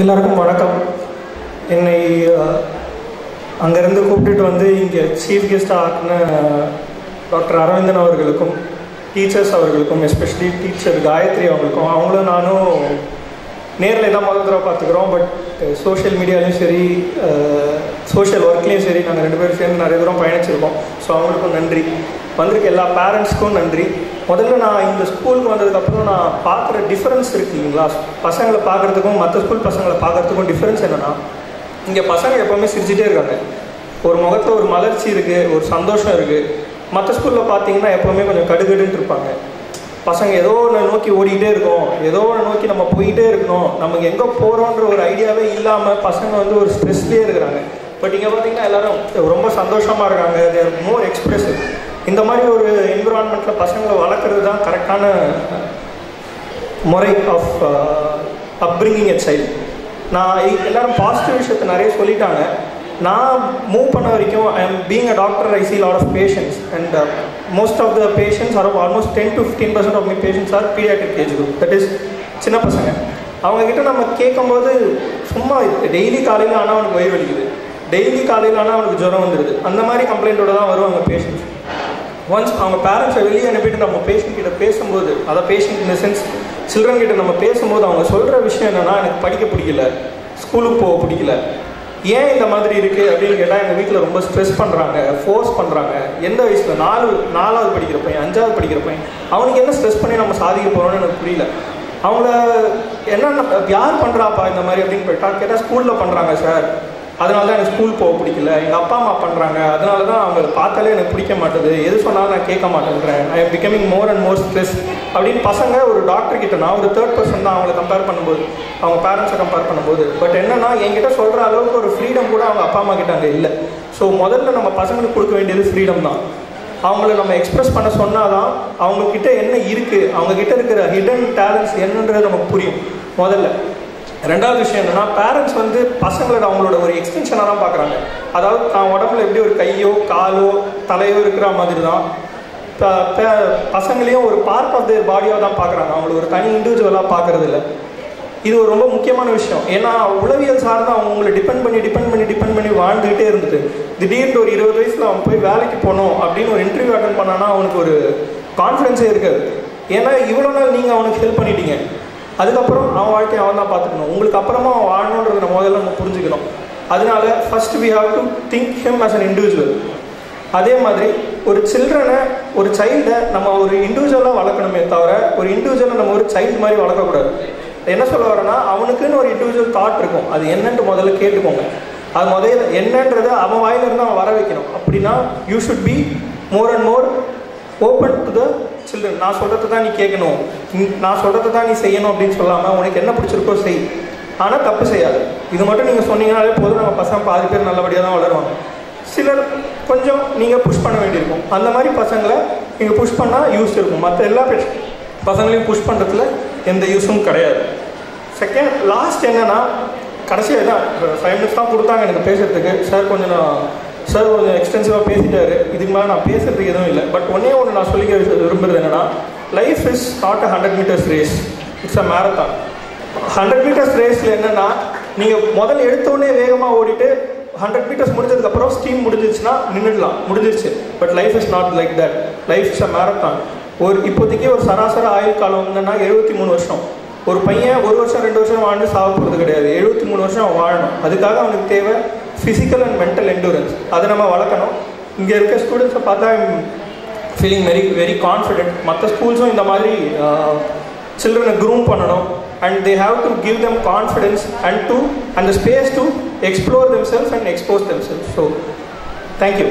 எல்லாருக்கும் வணக்கம். என்னை அங்கேருந்து கூப்பிட்டுட்டு வந்து இங்கே சீஃப் கெஸ்ட்டாக ஆக்குன டாக்டர் அரவிந்தன் அவர்களுக்கும், டீச்சர்ஸ் அவர்களுக்கும், எஸ்பெஷலி டீச்சர் காயத்ரி அவங்களுக்கும், அவங்களும் நானும் நேரில் தான் முதல் தடவை பார்த்துக்கிறோம். பட் சோஷியல் மீடியாலையும் சரி, சோஷியல் ஒர்க்லேயும் சரி, நாங்கள் 2 பேரும் சேர்ந்து நிறைய தூரம் பயணிச்சிருக்கோம். ஸோ அவங்களுக்கும் நன்றி. வந்திருக்க எல்லா பேரண்ட்ஸ்க்கும் நன்றி. முதல்ல நான் இந்த ஸ்கூலுக்கு வந்ததுக்கப்புறம் நான் பார்க்குற டிஃப்ரென்ஸ் இருக்குது இல்லைங்களா, பசங்களை பார்க்குறதுக்கும் மற்ற ஸ்கூல் பசங்களை பார்க்குறதுக்கும் டிஃப்ரென்ஸ் என்னென்னா, இங்கே பசங்க எப்போவுமே சிரிச்சிட்டே இருக்காங்க. ஒரு முகத்தில் ஒரு மலர்ச்சி இருக்குது, ஒரு சந்தோஷம் இருக்குது. மற்ற ஸ்கூலில் பார்த்தீங்கன்னா எப்போவுமே கொஞ்சம் கடுகடுன்னு இருப்பாங்க. பசங்க ஏதோ ஒன்று நோக்கி ஓடிக்கிட்டே இருக்கோம், ஏதோ ஒன்று நோக்கி நம்ம போயிட்டே இருக்கணும், நமக்கு எங்கே போகிறோன்ற ஒரு ஐடியாவே இல்லாமல் பசங்க வந்து ஒரு ஸ்ட்ரெஸ்லேயே இருக்கிறாங்க. பட் இங்கே பார்த்தீங்கன்னா எல்லோரும் ரொம்ப சந்தோஷமாக இருக்காங்க. தேர் மோர் எக்ஸ்பிரசிவ். இந்த மாதிரி ஒரு என்விரான்மெண்ட்டில் பசங்களை வளர்க்குறது தான் கரெக்டான முறை ஆஃப் அப்ரிங்கிங் எ சைல்டு. நான் எல்லோரும் பாசிட்டிவ் விஷயத்தை நிறைய சொல்லிட்டாங்க. நான் மூவ் பண்ண வரைக்கும், I am being a doctor, I see lot of patients and most of the patients are almost 10 to 15% of my patients are pediatric age group, that is சின்ன பசங்க. அவங்கக்கிட்ட நம்ம கேட்கும்போது சும்மா டெய்லி காலையில் ஆனால் அவனுக்கு வயிறு வலிக்குது, டெய்லி காலையில் ஆனால் அவனுக்கு ஜுரம் வந்துடுது, அந்த மாதிரி கம்ப்ளைண்ட்டோடு தான் வருவாங்க பேஷண்ட்ஸ். ஒன்ஸ் அவங்க பேரண்ட்ஸை வெளியே அனுப்பிட்டு நம்ம பேஷண்ட் கிட்ட பேசும்போது, அதை patient in the sense children கிட்ட நம்ம பேசும்போது அவங்க சொல்கிற விஷயம் என்னென்னா, எனக்கு படிக்க பிடிக்கல, ஸ்கூலுக்கு போக பிடிக்கல, ஏன் இந்த மாதிரி இருக்குது அப்படின்னு கேட்டால், எங்கள் வீட்டில் ரொம்ப ஸ்ட்ரெஸ் பண்ணுறாங்க, ஃபோர்ஸ் பண்ணுறாங்க. எந்த வயசில் 4வது படிக்கிற பையன், 5வது படிக்கிற பையன், அவனுக்கு என்ன ஸ்ட்ரெஸ் பண்ணி நம்ம சாதிக்க போகிறோம்னு எனக்கு புரியல. அவங்கள என்னென்ன யார் பண்ணுறாப்பா இந்த மாதிரி அப்படின்னு கேட்டால், ஸ்கூலில் பண்ணுறாங்க சார், அதனால தான் எனக்கு ஸ்கூல் போக பிடிக்கல, எங்கள் அப்பா அம்மா பண்ணுறாங்க, அதனால தான் அவங்கள பார்த்தாலே எனக்கு பிடிக்க மாட்டேது, எது சொன்னாலும் நான் கேட்க மாட்டேங்கிறேன், I am becoming more and more stress அப்படின்னு பசங்க ஒரு டாக்டர் கிட்ட, நான் ஒரு 3rd person தான் அவங்கள கம்பேர் பண்ணும்போது, அவங்க பேரண்ட்ஸை கம்பேர் பண்ணும்போது. பட் என்னென்னா, என்கிட்ட சொல்கிற அளவுக்கு ஒரு ஃப்ரீடம் கூட அவங்க அப்பா அம்மா கிட்ட அங்கே இல்லை. ஸோ முதல்ல நம்ம பசங்களுக்கு கொடுக்க வேண்டியது ஃப்ரீடம் தான். அவங்கள நம்ம எக்ஸ்ப்ரெஸ் பண்ண சொன்னால் தான் அவங்கக்கிட்ட என்ன இருக்குது, அவங்கக்கிட்ட இருக்கிற ஹிடன் டேலண்ட்ஸ் என்னன்றது நமக்கு புரியும் முதல்ல. 2வது விஷயம் என்னென்னா, பேரண்ட்ஸ் வந்து பசங்களோட அவங்களோட ஒரு எக்ஸ்டென்ஷனாக தான் பார்க்குறாங்க. அதாவது தான் உடம்புல எப்படி ஒரு கையோ காலோ தலையோ இருக்கிற மாதிரி தான் பசங்களையும் ஒரு பார்ட் ஆஃப் தேர் பாடியாக தான் பார்க்குறாங்க. அவங்கள ஒரு தனி இண்டிவிஜுவலாக பார்க்குறது இல்லை. இது ஒரு ரொம்ப முக்கியமான விஷயம். ஏன்னா உளவியல் சார்ந்து அவங்க உங்களை டிபெண்ட் பண்ணி வாழ்ந்துகிட்டே இருந்துட்டு, திடீர்னு ஒரு 20 வயசில் அவன் போய் வேலைக்கு போகணும் அப்படின்னு ஒரு இன்டர்வியூ அட்டன் பண்ணான்னா அவனுக்கு ஒரு கான்ஃபிடென்ஸே இருக்காது. ஏன்னா இவ்வளோ நாள் நீங்கள் அவனுக்கு ஹெல்ப் பண்ணிட்டீங்க, அதுக்கப்புறம் அவன் வாழ்க்கையை அவன் தான் பார்த்துக்கணும். உங்களுக்கு அப்புறமா அவன் வாழணுன்றதை முதல்ல நம்ம புரிஞ்சுக்கணும். அதனால first we have to think him as an individual. அதே மாதிரி ஒரு சில்ட்ரனை, ஒரு சைல்டை நம்ம ஒரு இண்டிவிஜுவலாக வளர்க்கணுமே தவிர, ஒரு இண்டிவிஜுவலை நம்ம ஒரு சைல்டு மாதிரி வளர்க்கக்கூடாது. என்ன சொல்ல வரேன்னா, அவனுக்குன்னு ஒரு இண்டிவிஜுவல் தாட் இருக்கும், அது என்னன்ட்டு முதல்ல கேட்டுக்கோங்க. அது முதல்ல என்னன்றதை அவன் வாயிலிருந்து அவன் வர வைக்கணும். அப்படின்னா you should be more and more open to the children. நான் சொல்கிறது தான் நீ கேட்கணும், நான் சொல்கிறது தான் நீ செய்யணும் அப்படின்னு சொல்லாமல், உனக்கு என்ன பிடிச்சிருக்கோ செய், ஆனால் தப்பு செய்யாது. இது மட்டும் நீங்கள் சொன்னீங்கனாலே போதும், நம்ம பசங்க பாதி பேர் நல்லபடியாக தான் வளருவாங்க. சிலர் கொஞ்சம் நீங்கள் புஷ் பண்ண வேண்டியிருக்கும். அந்த மாதிரி பசங்களை நீங்கள் புஷ் பண்ணால் யூஸ் இருக்கும். மற்ற எல்லா பசங்களையும் புஷ் பண்ணுறதுல எந்த யூஸும் கிடையாது. செகண்ட் லாஸ்ட் என்னென்னா, கடைசியாக தான் 5 minutes தான் கொடுத்தாங்க எனக்கு பேசுகிறதுக்கு. சார் கொஞ்சம் எக்ஸ்டென்சிவாக பேசிட்டாரு, இதுக்கு மேலே நான் பேசுகிறதுக்கு எதுவும் இல்லை. பட் ஒன்றே நான் சொல்லிக்க விரும்புகிறது என்னென்னா, life is not a 100 meters race, it's a marathon. 100 meters ரேஸில் என்னென்னா, நீங்கள் முதல்ல எடுத்தோடனே வேகமாக ஓடிட்டு 100 meters முடிஞ்சதுக்கப்புறம் ஸ்டீம் முடிஞ்சிச்சுன்னா நின்றுடலாம், முடிஞ்சிருச்சு. But life is not like that. Life is a marathon. இப்போதைக்கு ஒரு சராசரி ஆயுள் காலம் என்னன்னா 73 வருஷம். ஒரு பையன் 1 வருஷம் 2 வருஷம் வாழ்ந்து சாக போகிறது கிடையாது, 73 வருஷம் அவன் வாழணும். அதுக்காக அவனுக்கு தேவை ஃபிசிக்கல் அண்ட் மென்டல் என்டூரன்ஸ். அதை நம்ம வளர்க்கணும். இங்கே இருக்க ஸ்டூடெண்ட்ஸை பார்த்தா ஃபீலிங் வெரி கான்ஃபிடென்ட். மற்ற ஸ்கூல்ஸும் இந்த மாதிரி சில்ட்ரனை க்ரூம் பண்ணணும். and they have to give them confidence and the space to explore themselves and expose themselves. So thank you.